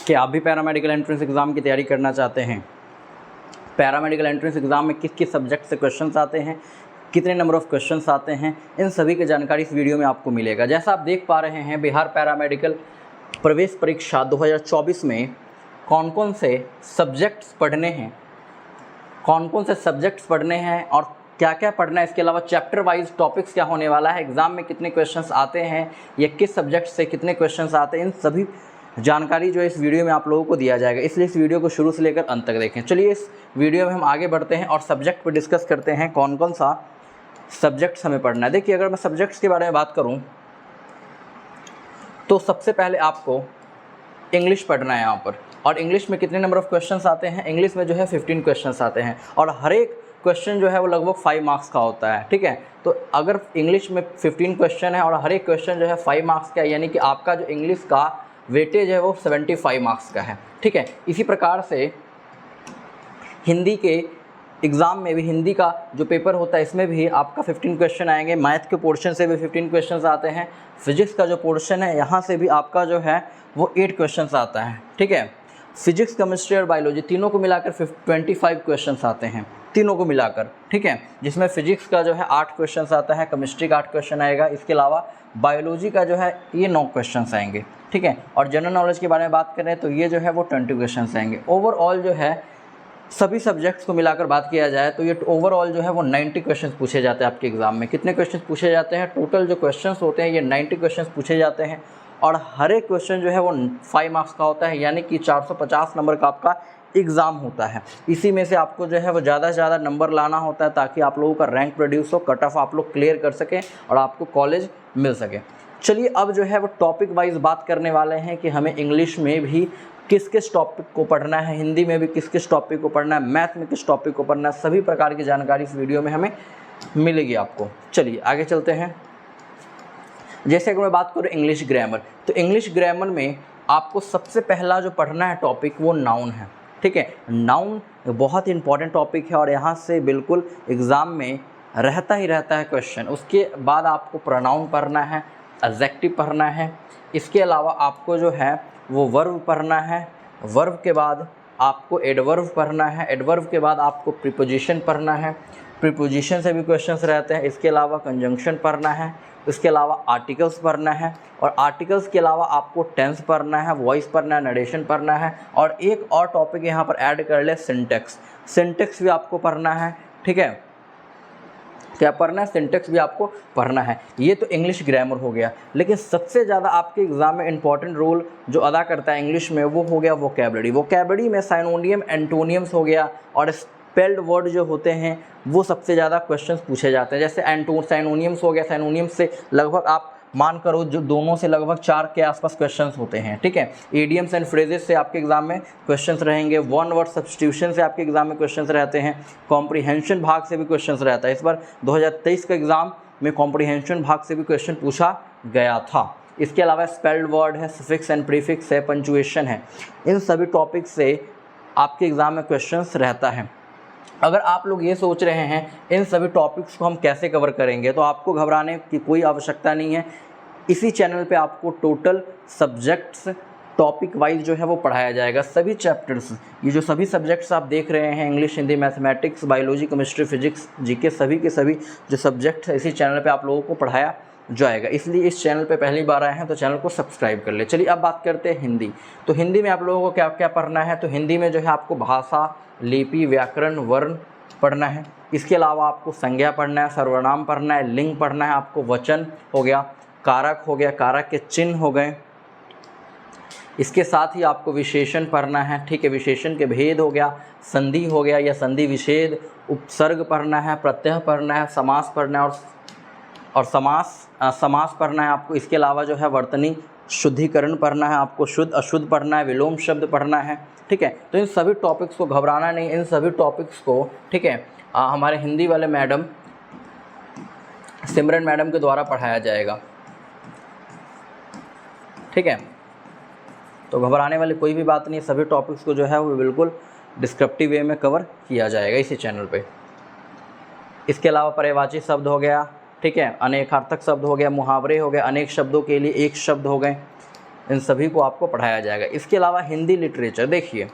कि आप भी पैरामेडिकल एंट्रेंस एग्ज़ाम की तैयारी करना चाहते हैं। पैरामेडिकल एंट्रेंस एग्ज़ाम में किस किस सब्जेक्ट से क्वेश्चंस आते हैं, कितने नंबर ऑफ़ क्वेश्चंस आते हैं, इन सभी की जानकारी इस वीडियो में आपको मिलेगा। जैसा आप देख पा रहे हैं, बिहार पैरामेडिकल प्रवेश परीक्षा 2024 में कौन कौन से सब्जेक्ट्स पढ़ने हैं, और क्या क्या पढ़ना है, इसके अलावा चैप्टर वाइज टॉपिक्स क्या होने वाला है, एग्ज़ाम में कितने क्वेश्चंस आते हैं, या किस सब्जेक्ट से कितने क्वेश्चंस आते हैं, इन सभी जानकारी जो है इस वीडियो में आप लोगों को दिया जाएगा। इसलिए इस वीडियो को शुरू से लेकर अंत तक देखें। चलिए इस वीडियो में हम आगे बढ़ते हैं और सब्जेक्ट पर डिस्कस करते हैं कौन कौन सा सब्जेक्ट्स हमें पढ़ना है। देखिए, अगर मैं सब्जेक्ट्स के बारे में बात करूँ तो सबसे पहले आपको इंग्लिश पढ़ना है यहाँ पर। और इंग्लिश में कितने नंबर ऑफ़ क्वेश्चंस आते हैं? इंग्लिश में जो है 15 क्वेश्चंस आते हैं और हर एक क्वेश्चन जो है वो लगभग 5 मार्क्स का होता है। ठीक है, तो अगर इंग्लिश में 15 क्वेश्चन है और हर एक क्वेश्चन जो है 5 मार्क्स का है, यानी कि आपका जो इंग्लिश का वेटेज है वो 75 मार्क्स का है। ठीक है, इसी प्रकार से हिंदी के एग्ज़ाम में भी, हिंदी का जो पेपर होता है इसमें भी आपका 15 क्वेश्चन आएंगे। मैथ के पोर्शन से भी 15 क्वेश्चंस आते हैं। फिजिक्स का जो पोर्शन है यहाँ से भी आपका जो है वो 8 क्वेश्चंस आता है। ठीक है, फिजिक्स, केमिस्ट्री और बायोलॉजी तीनों को मिलाकर 25 क्वेश्चंस आते हैं, तीनों को मिलाकर। ठीक है, जिसमें फिजिक्स का जो है 8 क्वेश्चंस आता है, केमिस्ट्री का 8 क्वेश्चन आएगा, इसके अलावा बायोलॉजी का जो है ये 9 क्वेश्चंस आएंगे। ठीक है, और जनरल नॉलेज के बारे में बात करें तो ये जो है वो 20 क्वेश्चंस आएंगे। ओवरऑल जो है सभी सब्जेक्ट्स को मिलाकर बात किया जाए तो ये ओवरऑल जो है वो 90 क्वेश्चंस पूछे जाते हैं आपके एग्ज़ाम में। कितने क्वेश्चंस पूछे जाते हैं? टोटल जो क्वेश्चंस होते हैं ये 90 क्वेश्चंस पूछे जाते हैं और हर एक क्वेश्चन जो है वो 5 मार्क्स का होता है, यानी कि 450 नंबर का आपका एग्ज़ाम होता है। इसी में से आपको जो है वो ज़्यादा से ज़्यादा नंबर लाना होता है ताकि आप लोगों का रैंक प्रोड्यूस हो, कट ऑफ आप लोग क्लियर कर सकें और आपको कॉलेज मिल सके। चलिए अब जो है वो टॉपिक वाइज बात करने वाले हैं कि हमें इंग्लिश में भी किस किस टॉपिक को पढ़ना है, हिंदी में भी किस किस टॉपिक को पढ़ना है, मैथ में किस टॉपिक को पढ़ना है, सभी प्रकार की जानकारी इस वीडियो में हमें मिलेगी आपको। चलिए आगे चलते हैं। जैसे अगर मैं बात करूँ इंग्लिश ग्रामर, तो इंग्लिश ग्रामर में आपको सबसे पहला जो पढ़ना है टॉपिक वो नाउन है। ठीक है, नाउन बहुत ही इंपॉर्टेंट टॉपिक है और यहाँ से बिल्कुल एग्ज़ाम में रहता ही रहता है क्वेश्चन। उसके बाद आपको प्रोनाउन पढ़ना है, एडजेक्टिव पढ़ना है, इसके अलावा आपको जो है वो वर्ब पढ़ना है, वर्ब के बाद आपको एडवर्ब पढ़ना है, एडवर्ब के बाद आपको प्रीपोजिशन पढ़ना है, प्रीपोजिशन से भी क्वेश्चंस रहते हैं, इसके अलावा कंजंक्शन पढ़ना है, इसके अलावा आर्टिकल्स पढ़ना है और आर्टिकल्स के अलावा आपको टेंस पढ़ना है, वॉइस पढ़ना है, नरेशन पढ़ना है और एक और टॉपिक यहाँ पर ऐड कर ले सिंटेक्स। सिंटेक्स भी आपको पढ़ना है। ठीक है, क्या पढ़ना है? सिंटेक्स भी आपको पढ़ना है। ये तो इंग्लिश ग्रामर हो गया, लेकिन सबसे ज़्यादा आपके एग्ज़ाम में इंपॉर्टेंट रोल जो अदा करता है इंग्लिश में वो हो गया वोकैबुलरी। वोकैबुलरी में साइनोनियम, एंटोनियम्स हो गया और स्पेल्ड वर्ड जो होते हैं वो सबसे ज़्यादा क्वेश्चंस पूछे जाते हैं। जैसे साइनोनियम्स हो गया, साइनोनियम्स से लगभग आप मान करो जो दोनों से लगभग 4 के आसपास क्वेश्चंस होते हैं। ठीक है, इडियम्स एंड फ्रेजेस से आपके एग्जाम में क्वेश्चंस रहेंगे, वन वर्ड सब्स्टिट्यूशन से आपके एग्जाम में क्वेश्चंस रहते हैं, कॉम्प्रिहेंशन भाग से भी क्वेश्चंस रहता है। इस बार 2023 का एग्ज़ाम में कॉम्प्रिहेंशन भाग से भी क्वेश्चन पूछा गया था। इसके अलावा स्पेल्ड वर्ड है, सफिक्स एंड प्रीफिक्स है, पंचुएशन है, इन सभी टॉपिक से आपके एग्ज़ाम में क्वेश्चंस रहता है। अगर आप लोग ये सोच रहे हैं इन सभी टॉपिक्स को हम कैसे कवर करेंगे, तो आपको घबराने की कोई आवश्यकता नहीं है। इसी चैनल पे आपको टोटल सब्जेक्ट्स टॉपिक वाइज जो है वो पढ़ाया जाएगा। सभी चैप्टर्स, ये जो सभी सब्जेक्ट्स आप देख रहे हैं, English, Hindi, mathematics, biology, chemistry, physics, GK, सभी के सभी जो सब्जेक्ट है इसी चैनल पे आप लोगों को पढ़ाया जाएगा। इसलिए इस चैनल पे पहली बार आए हैं तो चैनल को सब्सक्राइब कर ले। चलिए अब बात करते हैं हिंदी। तो हिंदी में आप लोगों को क्या क्या पढ़ना है? तो हिंदी में जो है आपको भाषा, लिपि, व्याकरण, वर्ण पढ़ना है। इसके अलावा आपको संज्ञा पढ़ना है, सर्वनाम पढ़ना है, लिंग पढ़ना है, आपको वचन हो गया, कारक हो गया, कारक के चिन्ह हो गए। इसके साथ ही आपको विशेषण पढ़ना है। ठीक है, विशेषण के भेद हो गया, संधि हो गया या संधि विच्छेद, उपसर्ग पढ़ना है, प्रत्यय पढ़ना है, समास पढ़ना है और समास पढ़ना है आपको। इसके अलावा जो है वर्तनी शुद्धिकरण पढ़ना है, आपको शुद्ध अशुद्ध पढ़ना है, विलोम शब्द पढ़ना है। ठीक है, तो इन सभी टॉपिक्स को घबराना नहीं, इन सभी टॉपिक्स को ठीक है हमारे हिंदी वाले मैडम सिमरन मैडम के द्वारा पढ़ाया जाएगा। ठीक है, तो घबराने वाली कोई भी बात नहीं, सभी टॉपिक्स को जो है वो बिल्कुल डिस्क्रिप्टिव वे में कवर किया जाएगा इसी चैनल पे। इसके अलावा पर्यायवाची शब्द हो गया, ठीक है, अनेकार्थक शब्द हो गया, मुहावरे हो गए, अनेक शब्दों के लिए एक शब्द हो गए, इन सभी को आपको पढ़ाया जाएगा। इसके अलावा हिंदी लिटरेचर, देखिए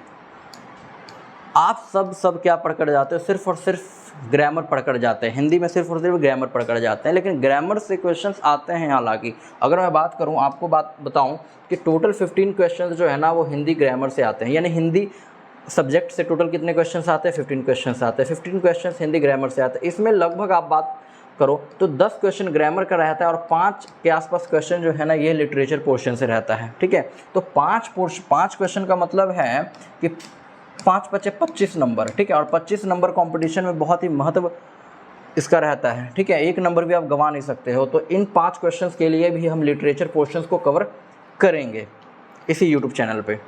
आप सब क्या पढ़कर जाते हो, सिर्फ और सिर्फ ग्रामर पढ़कर जाते हैं। हिंदी में सिर्फ और सिर्फ ग्रामर पढ़कर जाते हैं, लेकिन ग्रामर से क्वेश्चंस आते हैं। हालांकि अगर मैं बात करूं, आपको बात बताऊं कि टोटल 15 क्वेश्चंस जो है ना वो हिंदी ग्रामर से आते हैं। यानी हिंदी सब्जेक्ट से टोटल कितने क्वेश्चंस आते हैं, 15 क्वेश्चंस आते हैं। 15 क्वेश्चंस हिंदी ग्रामर से आते हैं। इसमें लगभग आप बात करो तो 10 क्वेश्चन ग्रामर का रहता है और 5 के आसपास क्वेश्चन जो है ना ये लिटरेचर पोर्शन से रहता है। ठीक है, तो 5 क्वेश्चन का मतलब है कि 5 बचे 25 नंबर। ठीक है, और 25 नंबर कंपटीशन में बहुत ही महत्व इसका रहता है। ठीक है, 1 नंबर भी आप गंवा नहीं सकते हो। तो इन 5 क्वेश्चंस के लिए भी हम लिटरेचर पोर्शंस को कवर करेंगे इसी यूट्यूब चैनल पे।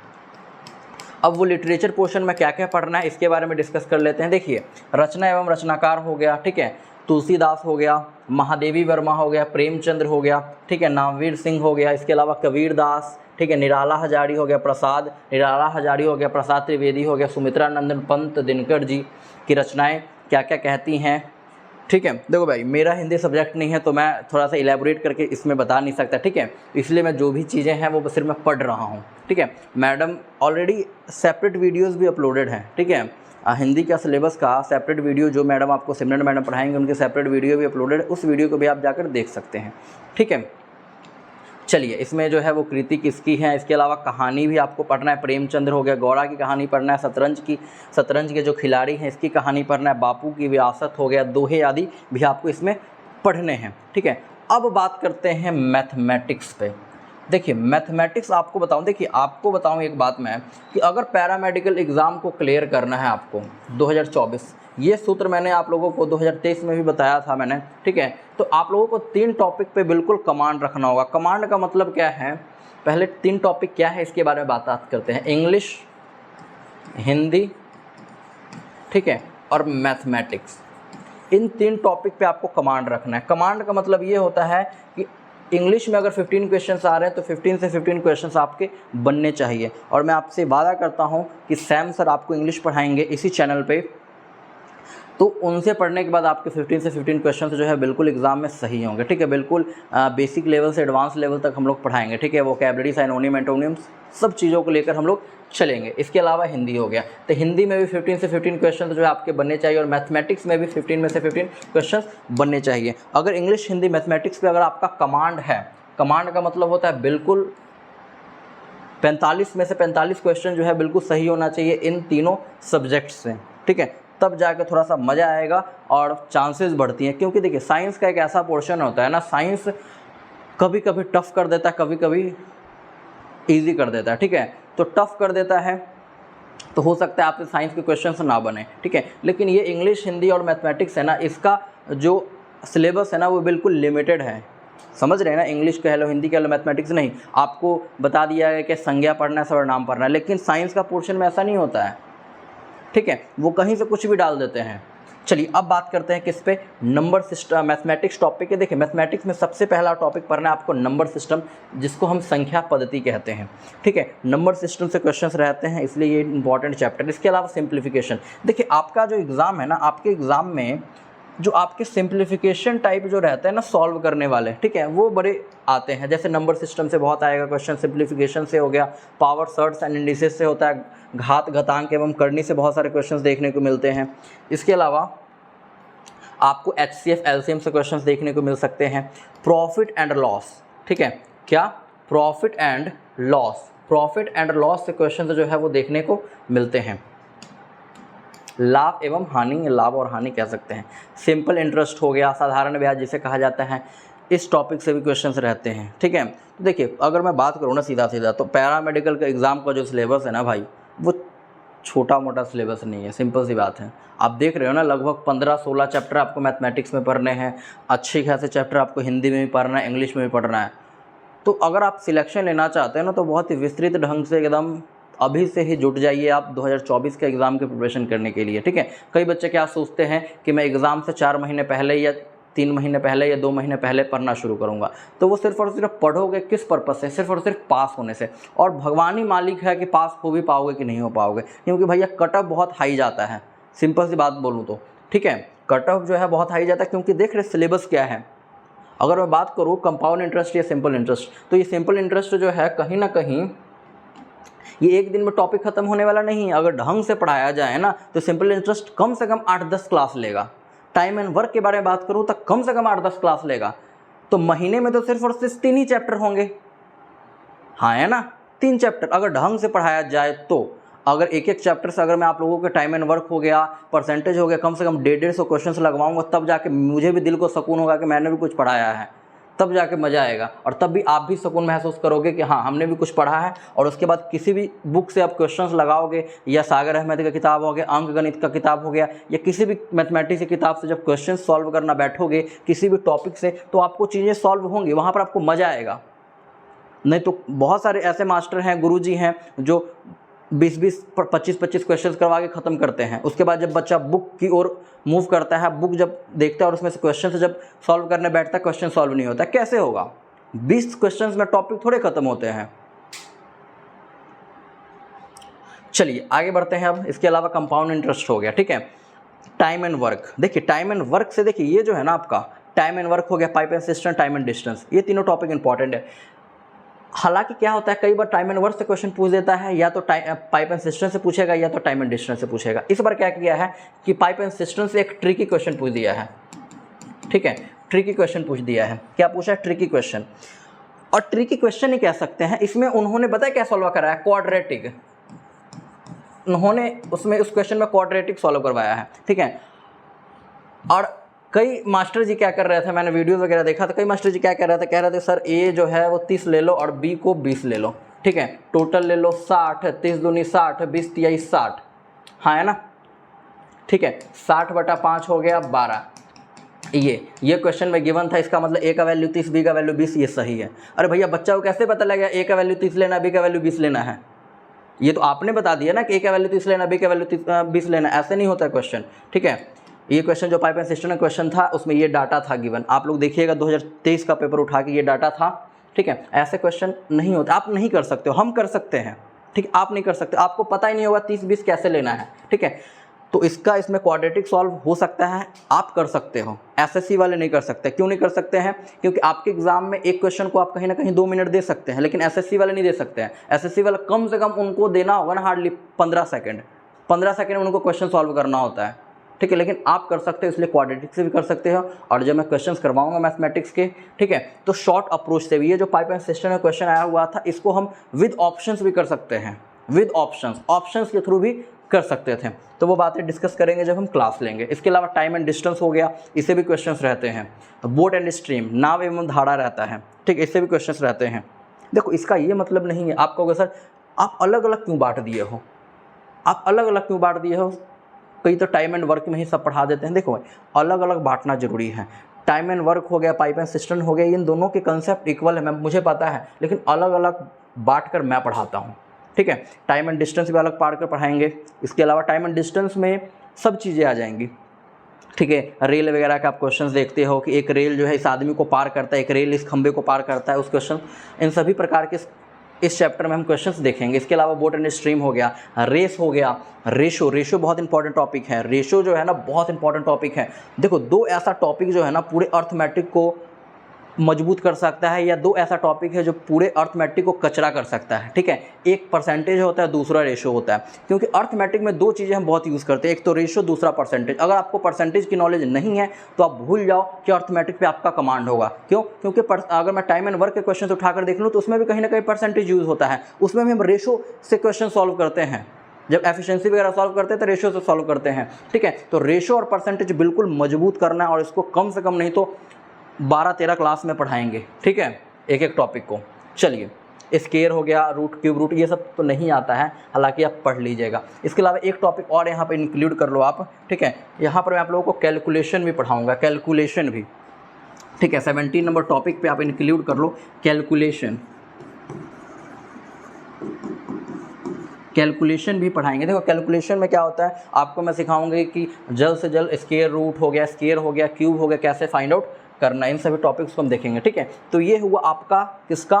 अब वो लिटरेचर पोर्शन में क्या क्या पढ़ना है इसके बारे में डिस्कस कर लेते हैं। देखिए, रचना एवं रचनाकार हो गया, ठीक है, तुलसीदास हो गया, महादेवी वर्मा हो गया, प्रेमचंद्र हो गया, ठीक है, नामवीर सिंह हो गया, इसके अलावा कबीरदास, ठीक है, निराला हजारी हो गया, निराला हजारी हो गया, प्रसाद त्रिवेदी हो गया, सुमित्रा नंदन पंत, दिनकर जी की रचनाएं क्या क्या कहती हैं। ठीक है, देखो भाई मेरा हिंदी सब्जेक्ट नहीं है तो मैं थोड़ा सा इलेबोरेट करके इसमें बता नहीं सकता। ठीक है, इसलिए मैं जो भी चीज़ें हैं वो सिर्फ मैं पढ़ रहा हूँ। ठीक है, मैडम ऑलरेडी सेपरेट वीडियोज़ भी अपलोडेड हैं। ठीक है, हिंदी का सिलेबस का सेपरेट वीडियो जो मैडम आपको सिमरन मैडम पढ़ाएंगे उनके सेपरेट वीडियो भी अपलोडेड है, उस वीडियो को भी आप जाकर देख सकते हैं। ठीक है, चलिए इसमें जो है वो कृति किसकी है, इसके अलावा कहानी भी आपको पढ़ना है। प्रेमचंद्र हो गया, गौड़ा की कहानी पढ़ना है, शतरंज के जो खिलाड़ी हैं इसकी कहानी पढ़ना है, बापू की विरासत हो गया, दोहे आदि भी आपको इसमें पढ़ने हैं। ठीक है, अब बात करते हैं मैथमेटिक्स पे। देखिए मैथमेटिक्स आपको बताऊं एक बात मैं कि अगर पैरामेडिकल एग्ज़ाम को क्लियर करना है आपको 2024, ये सूत्र मैंने आप लोगों को 2023 में भी बताया था मैंने। ठीक है, तो आप लोगों को 3 टॉपिक पे बिल्कुल कमांड रखना होगा। कमांड का मतलब क्या है, पहले 3 टॉपिक क्या है इसके बारे में बात करते हैं। इंग्लिश, हिंदी, ठीक है, और मैथमेटिक्स। इन 3 टॉपिक पे आपको कमांड रखना है। कमांड का मतलब ये होता है कि इंग्लिश में अगर 15 क्वेश्चंस आ रहे हैं तो 15 से 15 क्वेश्चंस आपके बनने चाहिए। और मैं आपसे वादा करता हूं कि सैम सर आपको इंग्लिश पढ़ाएंगे इसी चैनल पे, तो उनसे पढ़ने के बाद आपके 15 से 15 क्वेश्चन जो है बिल्कुल एग्जाम में सही होंगे। ठीक है, बिल्कुल बेसिक लेवल से एडवांस लेवल तक हम लोग पढ़ाएंगे। ठीक है, वोकैबुलरी, साइनोनिम, एंटोनिम्स सब चीज़ों को लेकर हम लोग चलेंगे। इसके अलावा हिंदी हो गया, तो हिंदी में भी 15 से 15 क्वेश्चन जो है आपके बनने चाहिए, और मैथमेटिक्स में भी 15 में से 15 क्वेश्चन बनने चाहिए। अगर इंग्लिश, हिंदी, मैथमेटिक्स पे अगर आपका कमांड है, कमांड का मतलब होता है बिल्कुल 45 में से 45 क्वेश्चन जो है बिल्कुल सही होना चाहिए इन तीनों सब्जेक्ट से। ठीक है, तब जाकर थोड़ा सा मज़ा आएगा और चांसेस बढ़ती हैं। क्योंकि देखिए साइंस का एक ऐसा पोर्शन होता है ना, साइंस कभी कभी टफ़ कर देता है, कभी कभी ईजी कर देता है। ठीक है, तो टफ़ कर देता है तो हो सकता है आपसे साइंस के क्वेश्चंस ना बने। ठीक है, लेकिन ये इंग्लिश, हिंदी और मैथमेटिक्स है ना, इसका जो सिलेबस है ना वो बिल्कुल लिमिटेड है। समझ रहे हैं ना, इंग्लिश कह लो, हिंदी कह लो, मैथमेटिक्स नहीं। आपको बता दिया है कि संज्ञा पढ़ना है, सर्वनाम पढ़ना है, लेकिन साइंस का पोर्शन में ऐसा नहीं होता है। ठीक है, वो कहीं से कुछ भी डाल देते हैं। चलिए अब बात करते हैं किस पे, नंबर सिस्टम। मैथमेटिक्स टॉपिक है। देखिए मैथमेटिक्स में सबसे पहला टॉपिक पढ़ना है आपको नंबर सिस्टम, जिसको हम संख्या पद्धति कहते हैं। ठीक है, नंबर सिस्टम से क्वेश्चंस रहते हैं, इसलिए ये इंपॉर्टेंट चैप्टर। इसके अलावा सिंप्लीफिकेशन। देखिए आपका जो एग्ज़ाम है ना, आपके एग्ज़ाम में जो आपके सिंप्लीफिकेशन टाइप जो रहते हैं ना सॉल्व करने वाले, ठीक है, वो बड़े आते हैं। जैसे नंबर सिस्टम से बहुत आएगा क्वेश्चन, सिंप्लीफिकेशन से हो गया, पावर, सर्ट्स एंड इंडिसेस से होता है, घात, घातांक एवं करनी से बहुत सारे क्वेश्चंस देखने को मिलते हैं। इसके अलावा आपको HCF, LCM से क्वेश्चंस देखने को मिल सकते हैं। प्रॉफिट एंड लॉस, ठीक है, क्या, प्रॉफिट एंड लॉस से क्वेश्चंस जो है वो देखने को मिलते हैं। लाभ एवं हानि, लाभ और हानि कह सकते हैं। सिंपल इंटरेस्ट हो गया, साधारण ब्याज जिसे कहा जाता है, इस टॉपिक से भी क्वेश्चंस रहते हैं। ठीक है, तो देखिए अगर मैं बात करूँ ना सीधा तो पैरामेडिकल का एग्ज़ाम का जो सिलेबस है ना भाई, वो छोटा मोटा सिलेबस नहीं है, सिंपल सी बात है। आप देख रहे हो ना, लगभग 15-16 चैप्टर आपको मैथमेटिक्स में पढ़ने हैं, अच्छे खासे चैप्टर आपको हिंदी में भी पढ़ना है, इंग्लिश में भी पढ़ना है। तो अगर आप सिलेक्शन लेना चाहते हैं ना, तो बहुत ही विस्तृत ढंग से एकदम अभी से ही जुट जाइए आप 2024 के एग्ज़ाम की प्रिपरेशन करने के लिए। ठीक है, कई बच्चे क्या सोचते हैं कि मैं एग्ज़ाम से 4 महीने पहले या 3 महीने पहले या 2 महीने पहले पढ़ना शुरू करूंगा। तो वो सिर्फ और सिर्फ पढ़ोगे किस पर्पस से, सिर्फ और सिर्फ पास होने से। और भगवान ही मालिक है कि पास हो भी पाओगे कि नहीं हो पाओगे, क्योंकि भैया कट ऑफ बहुत हाई जाता है, सिंपल सी बात बोलूँ तो। ठीक है, कट ऑफ जो है बहुत हाई जाता है, क्योंकि देख रहे सिलेबस क्या है, अगर मैं बात करूँ कंपाउंड इंटरेस्ट या सिंपल इंटरेस्ट, तो ये सिंपल इंटरेस्ट जो है कहीं ना कहीं ये एक दिन में टॉपिक खत्म होने वाला नहीं है। अगर ढंग से पढ़ाया जाए ना तो सिंपल इंटरेस्ट कम से कम 8-10 क्लास लेगा। टाइम एंड वर्क के बारे में बात करूँ तो कम से कम 8-10 क्लास लेगा। तो महीने में तो सिर्फ और सिर्फ 3 ही चैप्टर होंगे, हाँ है ना, 3 चैप्टर अगर ढंग से पढ़ाया जाए तो। अगर एक एक चैप्टर से अगर मैं आप लोगों के टाइम एंड वर्क हो गया, परसेंटेज हो गया, कम से कम 150-150 क्वेश्चन लगवाऊंगा, तब जाके मुझे भी दिल को सुकून होगा कि मैंने भी कुछ पढ़ाया है, तब जाके मज़ा आएगा। और तब भी आप भी सुकून महसूस करोगे कि हाँ हमने भी कुछ पढ़ा है। और उसके बाद किसी भी बुक से आप क्वेश्चंस लगाओगे, या सागर अहमद का किताब हो गया, अंक गणित का किताब हो गया, या किसी भी मैथमेटिक्स की किताब से जब क्वेश्चन सॉल्व करना बैठोगे किसी भी टॉपिक से, तो आपको चीज़ें सॉल्व होंगी, वहाँ पर आपको मज़ा आएगा। नहीं तो बहुत सारे ऐसे मास्टर हैं, गुरुजी हैं, जो 20-20 25-25 क्वेश्चन करवा के ख़त्म करते हैं। उसके बाद जब बच्चा बुक की ओर मूव करता है, बुक जब देखता है और उसमें से क्वेश्चन से जब सॉल्व करने बैठता है, क्वेश्चन सॉल्व नहीं होता। कैसे होगा? 20 क्वेश्चन में टॉपिक थोड़े ख़त्म होते हैं। चलिए आगे बढ़ते हैं। अब इसके अलावा कंपाउंड इंटरेस्ट हो गया, ठीक है। टाइम एंड वर्क, देखिए टाइम एंड वर्क से देखिए ये जो है ना आपका टाइम एंड वर्क हो गया, pipe and system, time and distance, ये तीनों टॉपिक इंपॉर्टेंट है। हालांकि क्या होता है, कई बार टाइम एंड वर्क से क्वेश्चन पूछ देता है, या तो पाइप एंड सिस्टम से पूछेगा, या तो टाइम एंड डिस्टेंस से पूछेगा। इस बार क्या किया है कि पाइप एंड सिस्टम से एक ट्रिकी क्वेश्चन पूछ दिया है, ठीक है, ट्रिकी क्वेश्चन पूछ दिया है। क्या पूछा है? Tricky question. और ट्रिकी क्वेश्चन ही कह सकते हैं। इसमें उन्होंने बताया क्या सॉल्व कराया? क्वाड्रेटिक। उन्होंने उसमें उस क्वेश्चन में क्वाड्रेटिक सॉल्व करवाया है, ठीक है। और कई मास्टर जी क्या कर रहे थे, मैंने वीडियो वगैरह देखा, तो कई मास्टर जी क्या कर रहे थे, कह रहे थे सर ए जो है वो 30 ले लो और बी को 20 ले लो, ठीक है, टोटल ले लो 60, 30 दूनी 60, 20 तिहाई 60, हाँ है ना, ठीक है, 60/5 हो गया 12। ये क्वेश्चन में गिवन था, इसका मतलब ए का वैल्यू 30, बी का वैल्यू 20, ये सही है। अरे भैया बच्चा को कैसे पता लगा ए का वैल्यू 30 लेना, बी का वैल्यू 20 लेना है? ये तो आपने बता दिया ना कि ए का वैल्यू 30 लेना, बी का वैल्यू 20 लेना, ऐसे नहीं होता क्वेश्चन, ठीक है। ये क्वेश्चन जो पाइप एंड सिस्टम का क्वेश्चन था उसमें ये डाटा था गिवन, आप लोग देखिएगा 2023 का पेपर उठा के ये डाटा था, ठीक है। ऐसे क्वेश्चन नहीं होते, आप नहीं कर सकते हो, हम कर सकते हैं, ठीक, आप नहीं कर सकते, आपको पता ही नहीं होगा 30-20 कैसे लेना है, ठीक है। तो इसमें क्वाड्रेटिक सॉल्व हो सकता है, आप कर सकते हो, एसएससी वाले नहीं कर सकते। क्यों नहीं कर सकते हैं? क्योंकि आपके एग्जाम में एक क्वेश्चन को आप कहीं ना कहीं 2 मिनट दे सकते हैं, लेकिन एसएससी वाले नहीं दे सकते हैं। एसएससी वाले कम से कम उनको देना होगा ना हार्डली 15 सेकेंड में उनको क्वेश्चन सॉल्व करना होता है, ठीक है। लेकिन आप कर सकते हो, इसलिए क्वाड्रेटिक से भी कर सकते हो। और जब मैं क्वेश्चंस करवाऊंगा मैथमेटिक्स के, ठीक है, तो शॉर्ट अप्रोच से भी, ये जो पाइप एंड सिस्टम में क्वेश्चन आया हुआ था, इसको हम विद ऑप्शंस भी कर सकते हैं, विद ऑप्शंस के थ्रू भी कर सकते थे। तो वो बातें डिस्कस करेंगे जब हम क्लास लेंगे। इसके अलावा टाइम एंड डिस्टेंस हो गया, इससे भी क्वेश्चंस रहते हैं। बोट एंड स्ट्रीम, नाव एवं धारा रहता है, ठीक, इससे भी क्वेश्चंस रहते हैं। देखो इसका ये मतलब नहीं है, आप कहोगे सर आप अलग अलग क्यों बांट दिए हो, आप अलग अलग क्यों बांट दिए हो, कई तो टाइम एंड वर्क में ही सब पढ़ा देते हैं। देखो भाई अलग अलग बांटना जरूरी है। टाइम एंड वर्क हो गया, पाइप एंड सिस्टम हो गया, इन दोनों के कंसेप्ट इक्वल है, मुझे पता है, लेकिन अलग अलग बांट कर मैं पढ़ाता हूँ, ठीक है। टाइम एंड डिस्टेंस भी अलग बांट कर पढ़ाएंगे। इसके अलावा टाइम एंड डिस्टेंस में सब चीज़ें आ जाएंगी, ठीक है। रेल वगैरह के आप क्वेश्चंस देखते हो कि एक रेल जो है इस आदमी को पार करता है, एक रेल इस खंबे को पार करता है, उस क्वेश्चन, इन सभी प्रकार के इस चैप्टर में हम क्वेश्चंस देखेंगे। इसके अलावा बोट एंड स्ट्रीम हो गया, रेस हो गया, रेशो बहुत इंपॉर्टेंट टॉपिक है। रेशो जो है ना बहुत इंपॉर्टेंट टॉपिक है। देखो 2 ऐसा टॉपिक जो है ना पूरे अर्थमेटिक को मजबूत कर सकता है, या 2 ऐसा टॉपिक है जो पूरे अर्थमेटिक को कचरा कर सकता है, ठीक है। एक परसेंटेज होता है, दूसरा रेशो होता है। क्योंकि अर्थमेटिक में 2 चीज़ें हम बहुत यूज़ करते हैं, एक तो रेशो, दूसरा परसेंटेज। अगर आपको परसेंटेज की नॉलेज नहीं है तो आप भूल जाओ कि अर्थमेटिक पे आपका कमांड होगा। क्यों? क्योंकि अगर मैं टाइम एंड वर्क के क्वेश्चन उठाकर देख लूँ तो उसमें भी कहीं ना कहीं परसेंटेज यूज़ होता है। उसमें भी हम रेशो से क्वेश्चन सॉल्व करते हैं, जब एफिशिएंसी वगैरह सॉल्व करते हैं तो रेशो से सॉल्व करते हैं, ठीक है। तो रेशो और परसेंटेज बिल्कुल मजबूत करना है, और इसको कम से कम नहीं तो 12-13 क्लास में पढ़ाएंगे, ठीक है, एक एक टॉपिक को। चलिए स्केयर हो गया, रूट, क्यूब रूट, ये सब तो नहीं आता है, हालांकि आप पढ़ लीजिएगा। इसके अलावा एक टॉपिक और यहाँ पे इंक्लूड कर लो आप, ठीक है। यहाँ पर मैं आप लोगों को कैलकुलेशन भी पढ़ाऊँगा, कैलकुलेशन भी, ठीक है। 17 नंबर टॉपिक पे आप इंक्लूड कर लो कैलकुलेशन, कैलकुलेशन भी पढ़ाएंगे। देखो कैलकुलेशन में क्या होता है, आपको मैं सिखाऊंगी कि जल्द से जल्द स्केयर रूट हो गया, स्केयर हो गया, क्यूब हो गया, कैसे फाइंड आउट करना, इन सभी टॉपिक्स को हम देखेंगे, ठीक है। तो ये हुआ आपका किसका,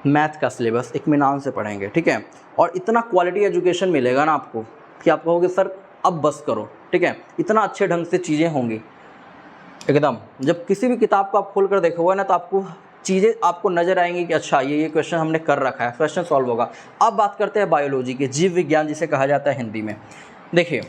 मैथ का सिलेबस, इत्मीनान से पढ़ेंगे, ठीक है। और इतना क्वालिटी एजुकेशन मिलेगा ना आपको कि आप कहोगे सर अब बस करो, ठीक है। इतना अच्छे ढंग से चीज़ें होंगी। एकदम। जब किसी भी किताब को आप खोल कर देखोगे ना तो आपको चीज़ें आपको नज़र आएंगी कि अच्छा ये क्वेश्चन हमने कर रखा है, क्वेश्चन सॉल्व होगा। अब बात करते हैं बायोलॉजी की, जीव विज्ञान जिसे कहा जाता है हिंदी में। देखिए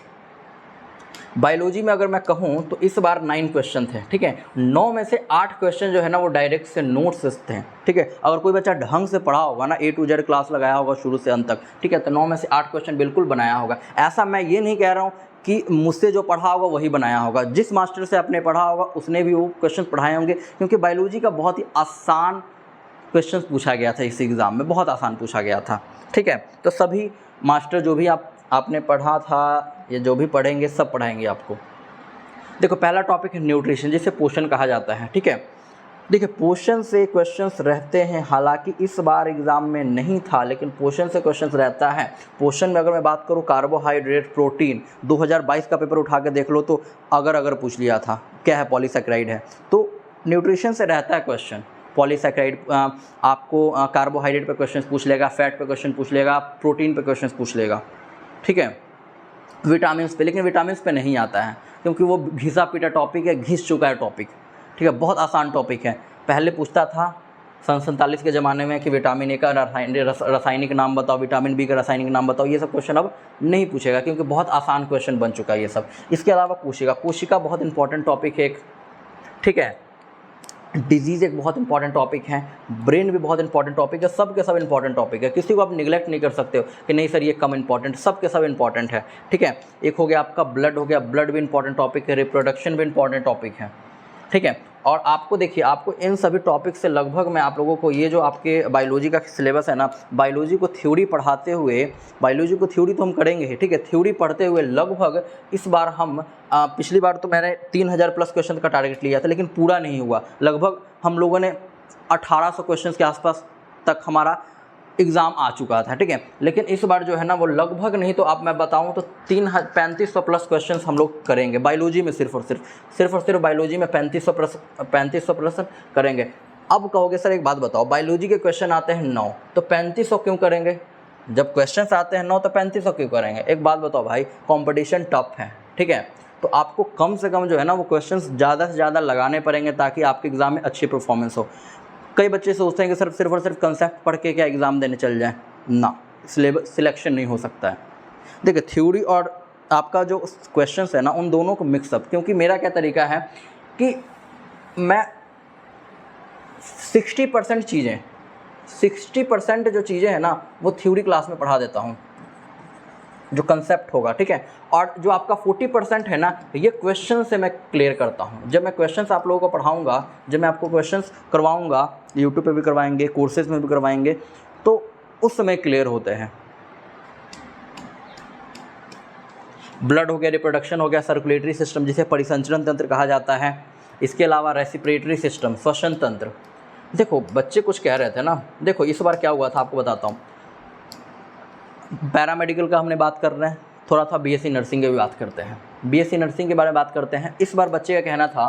बायोलॉजी में अगर मैं कहूँ तो इस बार 9 क्वेश्चन थे, ठीक है। 9 में से 8 क्वेश्चन जो है ना वो डायरेक्ट से नोट्स थे, ठीक है। अगर कोई बच्चा ढंग से पढ़ा होगा ना, A to Z क्लास लगाया होगा शुरू से अंत तक, ठीक है, तो 9 में से 8 क्वेश्चन बिल्कुल बनाया होगा। ऐसा मैं ये नहीं कह रहा हूँ कि मुझसे जो पढ़ा होगा वही बनाया होगा, जिस मास्टर से आपने पढ़ा होगा उसने भी वो क्वेश्चन पढ़ाए होंगे, क्योंकि बायोलॉजी का बहुत ही आसान क्वेश्चन पूछा गया था इस एग्ज़ाम में, बहुत आसान पूछा गया था, ठीक है। तो सभी मास्टर जो भी आपने पढ़ा था या जो भी पढ़ेंगे सब पढ़ाएंगे आपको। देखो पहला टॉपिक है न्यूट्रिशन, जिसे पोषण कहा जाता है, ठीक है। देखिए पोषण से क्वेश्चंस रहते हैं, हालांकि इस बार एग्ज़ाम में नहीं था, लेकिन पोषण से क्वेश्चंस रहता है। पोषण में अगर मैं बात करूं कार्बोहाइड्रेट, प्रोटीन, 2022 का पेपर उठा के देख लो तो अगर पूछ लिया था क्या है, पॉलीसैकेराइड है। तो न्यूट्रिशन से रहता है क्वेश्चन, पॉलीसैकेराइड आपको कार्बोहाइड्रेट पे क्वेश्चन पूछ लेगा, फैट पे क्वेश्चन पूछ लेगा, प्रोटीन पे क्वेश्चन पूछ लेगा, ठीक है। विटामिन पे, लेकिन विटामिन पे नहीं आता है क्योंकि वो घिसा पीटा टॉपिक है, घिस चुका है टॉपिक, ठीक है। बहुत आसान टॉपिक है। पहले पूछता था सन 47 के ज़माने में कि विटामिन ए का रासायनिक नाम बताओ, विटामिन बी का रासायनिक नाम बताओ, ये सब क्वेश्चन अब नहीं पूछेगा क्योंकि बहुत आसान क्वेश्चन बन चुका है ये सब। इसके अलावा पूछेगा कोशिका, बहुत इंपॉर्टेंट टॉपिक है एक, ठीक है। डिजीज़ एक बहुत इंपॉर्टेंट टॉपिक है, ब्रेन भी बहुत इंपॉर्टेंट टॉपिक है, सब के सब इंपॉर्टेंट टॉपिक है। किसी को आप निगलेक्ट नहीं कर सकते हो कि नहीं सर ये कम इंपॉर्टेंट, सब के सब इंपॉर्टेंट है, ठीक है। एक हो गया आपका ब्लड, हो गया ब्लड भी इंपॉर्टेंट टॉपिक है, रिप्रोडक्शन भी इंपॉर्टेंट टॉपिक है, ठीक है। और आपको देखिए आपको इन सभी टॉपिक से लगभग मैं आप लोगों को ये जो आपके बायोलॉजी का सिलेबस है ना, बायोलॉजी को थ्योरी पढ़ाते हुए, बायोलॉजी को थ्योरी तो हम करेंगे ही, ठीक है, थ्योरी पढ़ते हुए लगभग इस बार हम पिछली बार तो मैंने 3000 प्लस क्वेश्चन का टारगेट लिया था लेकिन पूरा नहीं हुआ। लगभग हम लोगों ने 1800 क्वेश्चन के आसपास तक हमारा एग्ज़ाम आ चुका था, ठीक है। लेकिन इस बार जो है ना वो लगभग नहीं तो आप मैं बताऊं तो 3500 प्लस क्वेश्चंस हम लोग करेंगे बायोलॉजी में, सिर्फ और सिर्फ बायोलॉजी में 3500 प्लस करेंगे। अब कहोगे सर एक बात बताओ, बायोलॉजी के क्वेश्चन आते हैं 9 तो 3500 क्यों करेंगे? जब क्वेश्चन आते हैं 9 तो 3500 क्यों करेंगे? एक बात बताओ भाई, कॉम्पिटिशन टफ है, ठीक है, तो आपको कम से कम जो है ना वो क्वेश्चन ज़्यादा से ज़्यादा लगाने पड़ेंगे ताकि आपके एग्ज़ाम में अच्छी परफॉर्मेंस हो। कई बच्चे सोचते हैं कि सिर्फ और सिर्फ कंसेप्ट पढ़ के क्या एग्ज़ाम देने चल जाएं, ना, सिलेक्शन नहीं हो सकता है। देखिए थ्योरी और आपका जो क्वेश्चंस है ना उन दोनों को मिक्सअप, क्योंकि मेरा क्या तरीका है कि मैं 60% चीज़ें 60% जो चीज़ें हैं ना वो थ्योरी क्लास में पढ़ा देता हूँ, जो कंसेप्ट होगा, ठीक है। और जो आपका 40% है ना ये क्वेश्चन से मैं क्लियर करता हूँ। जब मैं क्वेश्चंस आप लोगों को पढ़ाऊँगा, जब मैं आपको क्वेश्चंस करवाऊँगा, यूट्यूब पे भी करवाएंगे, कोर्सेज में भी करवाएंगे, तो उस समय क्लियर होते हैं। ब्लड हो गया, रिप्रोडक्शन हो गया, सर्कुलेटरी सिस्टम जिसे परिसंचरण तंत्र कहा जाता है, इसके अलावा रेस्पिरेटरी सिस्टम, श्वसन तंत्र। देखो बच्चे कुछ कह रहे थे ना, देखो इस बार क्या हुआ था आपको बताता हूँ। पैरामेडिकल का हमने बात कर रहे हैं, थोड़ा सा बीएससी नर्सिंग की भी बात करते हैं, बीएससी नर्सिंग के बारे में बात करते हैं। इस बार बच्चे का कहना था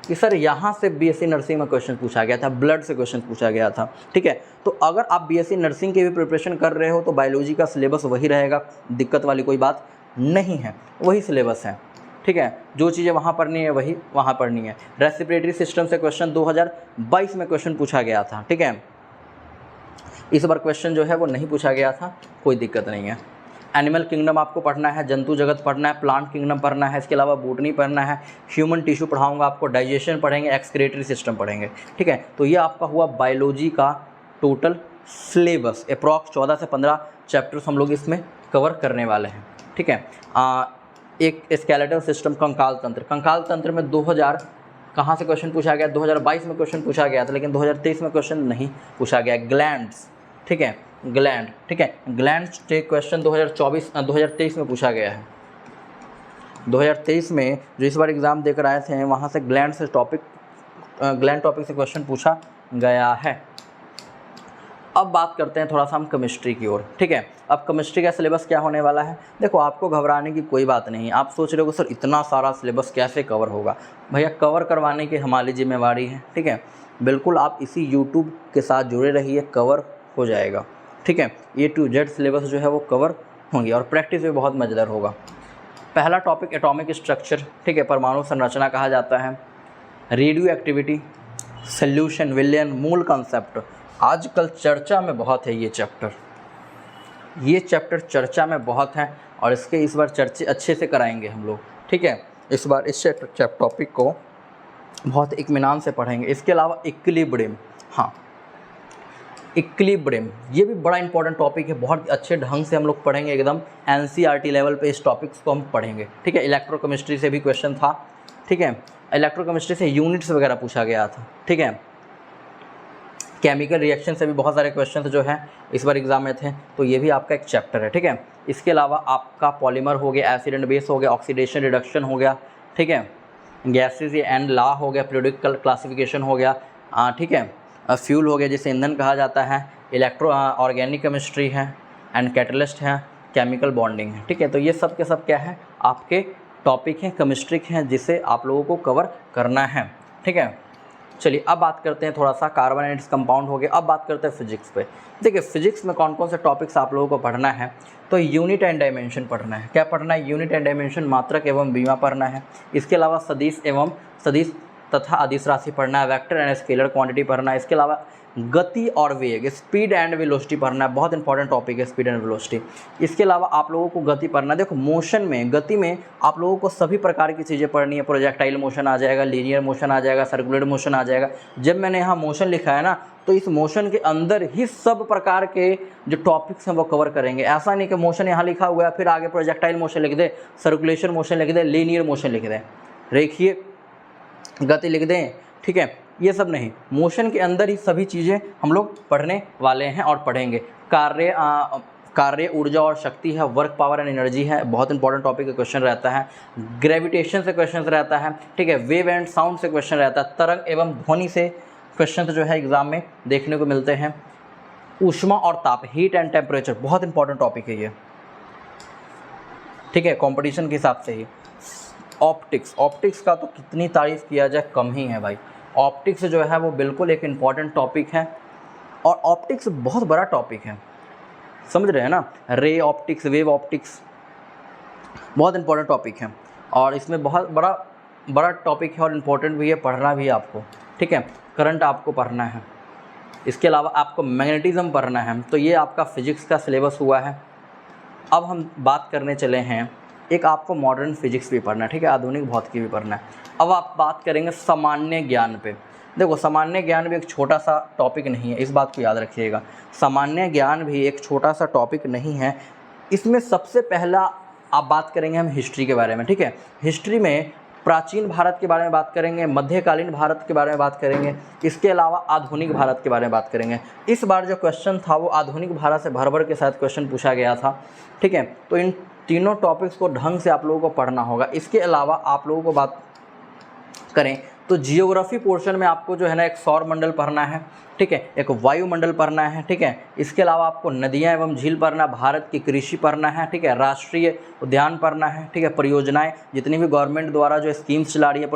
कि सर यहाँ से बीएससी नर्सिंग में क्वेश्चन पूछा गया था, ब्लड से क्वेश्चन पूछा गया था, ठीक है। तो अगर आप बीएससी नर्सिंग की भी प्रिपरेशन कर रहे हो तो बायोलॉजी का सिलेबस वही रहेगा, दिक्कत वाली कोई बात नहीं है, वही सिलेबस है, ठीक है। जो चीज़ें वहाँ पढ़नी है वही वहाँ पढ़नी है। रेस्पिरेटरी सिस्टम से क्वेश्चन 2022 में क्वेश्चन पूछा गया था, ठीक है। इस बार क्वेश्चन जो है वो नहीं पूछा गया था, कोई दिक्कत नहीं है। एनिमल किंगडम आपको पढ़ना है, जंतु जगत पढ़ना है, प्लांट किंगडम पढ़ना है, इसके अलावा बॉटनी पढ़ना है, ह्यूमन टिश्यू पढ़ाऊंगा आपको, डाइजेशन पढ़ेंगे, एक्सक्रीटरी सिस्टम पढ़ेंगे, ठीक है। तो ये आपका हुआ बायोलॉजी का टोटल सिलेबस। अप्रॉक्स 14 से 15 चैप्टर्स हम लोग इसमें कवर करने वाले हैं, ठीक है। एक स्केलेटल सिस्टम, कंकाल तंत्र। कंकाल तंत्र में 2000 कहाँ से क्वेश्चन पूछा गया? 2022 में क्वेश्चन पूछा गया था, लेकिन 2023 में क्वेश्चन नहीं पूछा गया। ग्लैंड्स, ठीक है, ग्लैंड, ठीक है, ग्लैंड्स के क्वेश्चन 2023 में पूछा गया है। 2023 में जो इस बार एग्ज़ाम देकर आए थे वहाँ से ग्लैंड से ग्लैंड टॉपिक से क्वेश्चन पूछा गया है। अब बात करते हैं थोड़ा सा हम केमिस्ट्री की ओर, ठीक है। अब केमिस्ट्री का सिलेबस क्या होने वाला है? देखो आपको घबराने की कोई बात नहीं। आप सोच रहे हो सर इतना सारा सिलेबस कैसे कवर होगा? भैया कवर करवाने की हमारी जिम्मेवारी है, ठीक है। बिल्कुल आप इसी यूट्यूब के साथ जुड़े रहिए, कवर हो जाएगा, ठीक है। A to Z सिलेबस जो है वो कवर होंगे और प्रैक्टिस भी बहुत मज़ेदार होगा। पहला टॉपिक एटॉमिक स्ट्रक्चर, ठीक है, परमाणु संरचना कहा जाता है। रेडियो एक्टिविटी, सोल्यूशन, विलेन, मूल कॉन्सेप्ट। आजकल चर्चा में बहुत है ये चैप्टर चर्चा में बहुत है और इसके इस बार चर्चे अच्छे से कराएंगे हम लोग, ठीक है। इस बार इस टॉपिक को बहुत इत्मीनान से पढ़ेंगे। इसके अलावा इक्विलिब्रियम, हाँ इक्विलिब्रियम, ये भी बड़ा इंपॉर्टेंट टॉपिक है, बहुत अच्छे ढंग से हम लोग पढ़ेंगे, एकदम एनसीईआरटी लेवल पे इस टॉपिक्स को हम पढ़ेंगे, ठीक है। इलेक्ट्रोकेमिस्ट्री से भी क्वेश्चन था, ठीक है। इलेक्ट्रोकेमिस्ट्री से यूनिट्स वगैरह पूछा गया था, ठीक है। केमिकल रिएक्शन से भी बहुत सारे क्वेश्चन जो हैं इस बार एग्जाम में थे, तो ये भी आपका एक चैप्टर है, ठीक है। इसके अलावा आपका पॉलीमर हो गया, एसिड एंड बेस हो गया, ऑक्सीडेशन रिडक्शन हो गया, ठीक है, गैसेस एंड लॉ हो गया, पीरियोडिक क्लासिफिकेशन हो गया, ठीक है, फ्यूल हो गया जिसे ईंधन कहा जाता है, इलेक्ट्रो ऑर्गेनिक केमिस्ट्री है एंड कैटलिस्ट है, केमिकल बॉन्डिंग है, ठीक है। तो ये सब के सब क्या है, आपके टॉपिक हैं, केमिस्ट्री के हैं, जिसे आप लोगों को कवर करना है, ठीक है। चलिए अब बात करते हैं थोड़ा सा कार्बन एंड इट्स कंपाउंड हो गया। अब बात करते हैं फिजिक्स पे। देखिए फिजिक्स में कौन कौन से टॉपिक्स आप लोगों को पढ़ना है, तो यूनिट एंड डायमेंशन पढ़ना है। क्या पढ़ना है, यूनिट एंड डायमेंशन, मात्रक एवं बीमा पढ़ना है। इसके अलावा सदिश एवं सदिश तथा अदिश राशि पढ़ना है, वेक्टर एंड स्केलर क्वांटिटी पढ़ना है। इसके अलावा गति और वेग, स्पीड एंड वेलोसिटी पढ़ना है, बहुत इंपॉर्टेंट टॉपिक है स्पीड एंड वेलोसिटी। इसके अलावा आप लोगों को गति पढ़ना है। देखो मोशन में, गति में आप लोगों को सभी प्रकार की चीज़ें पढ़नी है। प्रोजेक्टाइल मोशन आ जाएगा, लीनियर मोशन आ जाएगा, सर्कुलर मोशन आ जाएगा। जब मैंने यहाँ मोशन लिखा है ना, तो इस मोशन के अंदर ही सब प्रकार के जो टॉपिक्स हैं वो कवर करेंगे। ऐसा नहीं कि मोशन यहाँ लिखा हुआ है फिर आगे प्रोजेक्टाइल मोशन लिख दे, सर्कुलेशन मोशन लिख दे, लीनियर मोशन लिख दे, रेखीय गति लिख दें, ठीक है, ये सब नहीं। मोशन के अंदर ही सभी चीज़ें हम लोग पढ़ने वाले हैं और पढ़ेंगे। कार्य, ऊर्जा और शक्ति है, वर्क पावर एंड एनर्जी है, बहुत इंपॉर्टेंट टॉपिक का क्वेश्चन रहता है। ग्रेविटेशन से क्वेश्चन रहता है, ठीक है। वेव एंड साउंड से क्वेश्चन रहता है। तरंग एवं ध्वनि से क्वेश्चन जो है एग्जाम में देखने को मिलते हैं। ऊष्मा और ताप, हीट एंड टेम्परेचर, बहुत इंपॉर्टेंट टॉपिक है ये, ठीक है, कॉम्पिटिशन के हिसाब से ही। ऑप्टिक्स का तो कितनी तारीफ़ किया जाए कम ही है भाई। ऑप्टिक्स जो है वो बिल्कुल एक इम्पॉर्टेंट टॉपिक है और ऑप्टिक्स बहुत बड़ा टॉपिक है, समझ रहे हैं ना। रे ऑप्टिक्स, वेव ऑप्टिक्स बहुत इंपॉर्टेंट टॉपिक है और इसमें बहुत बड़ा टॉपिक है और इम्पोर्टेंट भी है, पढ़ना भी है आपको, ठीक है। करंट आपको पढ़ना है। इसके अलावा आपको मैग्नेटिज्म पढ़ना है। तो ये आपका फिजिक्स का सिलेबस हुआ है। अब हम बात करने चले हैं, एक आपको मॉडर्न फिजिक्स भी पढ़ना है, ठीक है, आधुनिक भौतिकी भी पढ़ना है। अब आप बात करेंगे सामान्य ज्ञान पे। देखो सामान्य ज्ञान भी एक छोटा सा टॉपिक नहीं है, इस बात को याद रखिएगा। सामान्य ज्ञान भी एक छोटा सा टॉपिक नहीं है। इसमें सबसे पहला आप बात करेंगे हम हिस्ट्री के बारे में, ठीक है। हिस्ट्री में प्राचीन भारत के बारे में बात करेंगे, मध्यकालीन भारत के बारे में बात करेंगे, इसके अलावा आधुनिक भारत के बारे में बात करेंगे। इस बार जो क्वेश्चन था वो आधुनिक भारत से भर के साथ क्वेश्चन पूछा गया था, ठीक है। तो इन तीनों टॉपिक्स को ढंग से आप लोगों को पढ़ना होगा। इसके अलावा आप लोगों को बात करें तो जियोग्राफी पोर्शन में आपको जो है ना एक सौर मंडल पढ़ना है, ठीक है, एक वायुमंडल पढ़ना है, ठीक है। इसके अलावा आपको नदियां एवं झील पढ़ना, भारत की कृषि पढ़ना है, ठीक है, राष्ट्रीय उद्यान पढ़ना है, ठीक है, परियोजनाएं, जितनी भी गवर्नमेंट द्वारा जो स्कीम्स चला रही है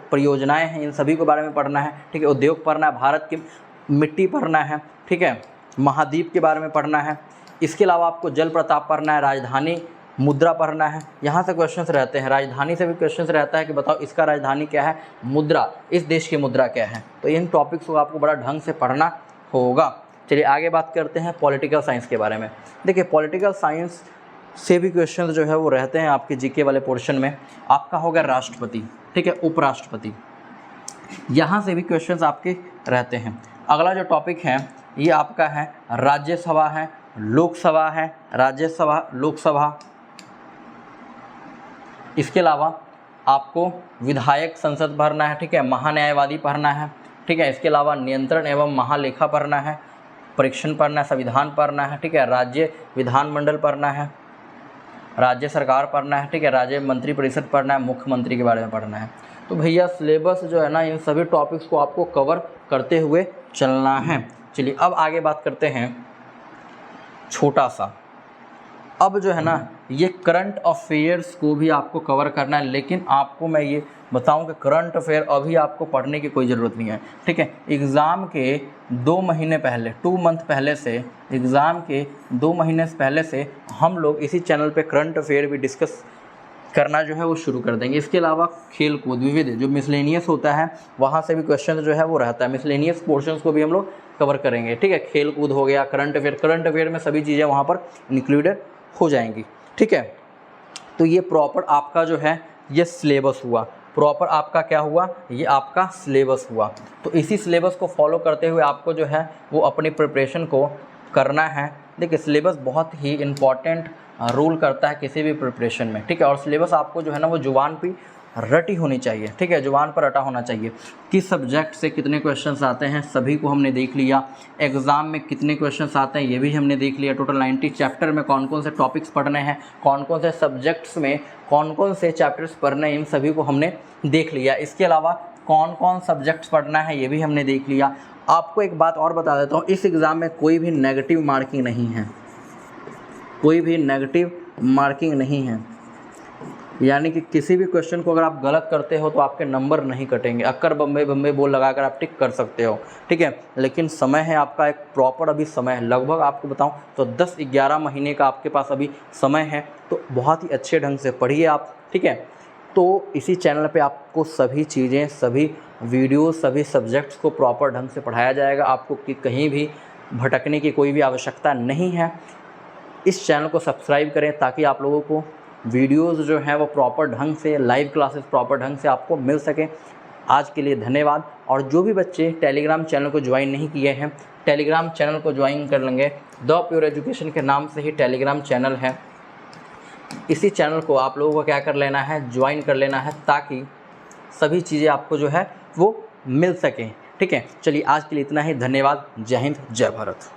परियोजनाएं हैं, इन सभी के बारे में पढ़ना है, ठीक है। उद्योग पढ़ना है, भारत की मिट्टी पढ़ना है, ठीक है, महाद्वीप के बारे में पढ़ना है। इसके अलावा आपको जल प्रताप पढ़ना है, राजधानी मुद्रा पढ़ना है। यहाँ से क्वेश्चंस रहते हैं, राजधानी से भी क्वेश्चंस रहता है कि बताओ इसका राजधानी क्या है, मुद्रा, इस देश की मुद्रा क्या है। तो इन टॉपिक्स को आपको बड़ा ढंग से पढ़ना होगा। चलिए आगे बात करते हैं पॉलिटिकल साइंस के बारे में। देखिए पॉलिटिकल साइंस से भी क्वेश्चन जो है वो रहते हैं आपके जीके वाले पोर्शन में। आपका होगा राष्ट्रपति, ठीक है, उपराष्ट्रपति, यहाँ से भी क्वेश्चन आपके रहते हैं। अगला जो टॉपिक है ये आपका है राज्यसभा है, लोकसभा है, राज्यसभा, लोकसभा। इसके अलावा आपको विधायक संसद पढ़ना है, ठीक है, महान्यायवादी पढ़ना है, ठीक है। इसके अलावा नियंत्रण एवं महालेखा पढ़ना है, परीक्षण पढ़ना है, संविधान पढ़ना है, ठीक है, राज्य विधानमंडल पढ़ना है, राज्य सरकार पढ़ना है, ठीक है, राज्य मंत्री परिषद पढ़ना है, मुख्यमंत्री के बारे में पढ़ना है। तो भैया सिलेबस जो है ना इन सभी टॉपिक्स को आपको कवर करते हुए चलना है। चलिए अब आगे बात करते हैं छोटा सा। अब जो है ना ये करंट अफेयर्स को भी आपको कवर करना है, लेकिन आपको मैं ये बताऊं कि करंट अफेयर अभी आपको पढ़ने की कोई ज़रूरत नहीं है, ठीक है। एग्ज़ाम के 2 महीने पहले, 2 मंथ पहले से, एग्ज़ाम के 2 महीने पहले से हम लोग इसी चैनल पे करंट अफेयर भी डिस्कस करना जो है वो शुरू कर देंगे। इसके अलावा खेल कूद विविध जो मिसलेनियस होता है वहाँ से भी क्वेश्चन जो है वो रहता है, मिसलेनियस पोर्शंस को भी हम लोग कवर करेंगे, ठीक है। खेल कूद हो गया, करंट अफेयर में सभी चीज़ें वहाँ पर इंक्लूडेड हो जाएंगी, ठीक है। तो ये प्रॉपर आपका जो है ये सिलेबस हुआ, प्रॉपर आपका क्या हुआ, ये आपका सिलेबस हुआ। तो इसी सिलेबस को फॉलो करते हुए आपको जो है वो अपनी प्रिपरेशन को करना है। देखिए सिलेबस बहुत ही इम्पॉर्टेंट रोल करता है किसी भी प्रिपरेशन में, ठीक है। और सिलेबस आपको जो है ना वो जुबान पे रटी होनी चाहिए, ठीक है, जुबान पर रटा होना चाहिए। किस सब्जेक्ट से कितने क्वेश्चंस आते हैं सभी को हमने देख लिया, एग्ज़ाम में कितने क्वेश्चंस आते हैं ये भी हमने देख लिया, टोटल 90 चैप्टर में कौन कौन से टॉपिक्स पढ़ने हैं, कौन कौन से सब्जेक्ट्स में कौन कौन से चैप्टर्स पढ़ने हैं, इन सभी को हमने देख लिया। इसके अलावा कौन कौन सब्जेक्ट्स पढ़ना है ये भी हमने देख लिया। आपको एक बात और बता देता हूँ, इस एग्ज़ाम में कोई भी नेगेटिव मार्किंग नहीं है, कोई भी नेगेटिव मार्किंग नहीं है, यानी कि किसी भी क्वेश्चन को अगर आप गलत करते हो तो आपके नंबर नहीं कटेंगे। अक्कर बम्बे बम्बे बोल लगाकर आप टिक कर सकते हो, ठीक है। लेकिन समय है आपका एक प्रॉपर, अभी समय है लगभग आपको बताऊं तो 10-11 महीने का आपके पास अभी समय है। तो बहुत ही अच्छे ढंग से पढ़िए आप, ठीक है। तो इसी चैनल पे आपको सभी चीज़ें, सभी वीडियो, सभी सब्जेक्ट्स को प्रॉपर ढंग से पढ़ाया जाएगा। आपको कहीं भी भटकने की कोई भी आवश्यकता नहीं है। इस चैनल को सब्सक्राइब करें ताकि आप लोगों को वीडियोस जो हैं वो प्रॉपर ढंग से, लाइव क्लासेस प्रॉपर ढंग से आपको मिल सके। आज के लिए धन्यवाद। और जो भी बच्चे टेलीग्राम चैनल को ज्वाइन नहीं किए हैं, टेलीग्राम चैनल को ज्वाइन कर लेंगे। द प्योर एजुकेशन के नाम से ही टेलीग्राम चैनल है। इसी चैनल को आप लोगों को क्या कर लेना है, ज्वाइन कर लेना है, ताकि सभी चीज़ें आपको जो है वो मिल सकें, ठीक है। चलिए आज के लिए इतना ही, धन्यवाद। जय हिंद, जय भारत।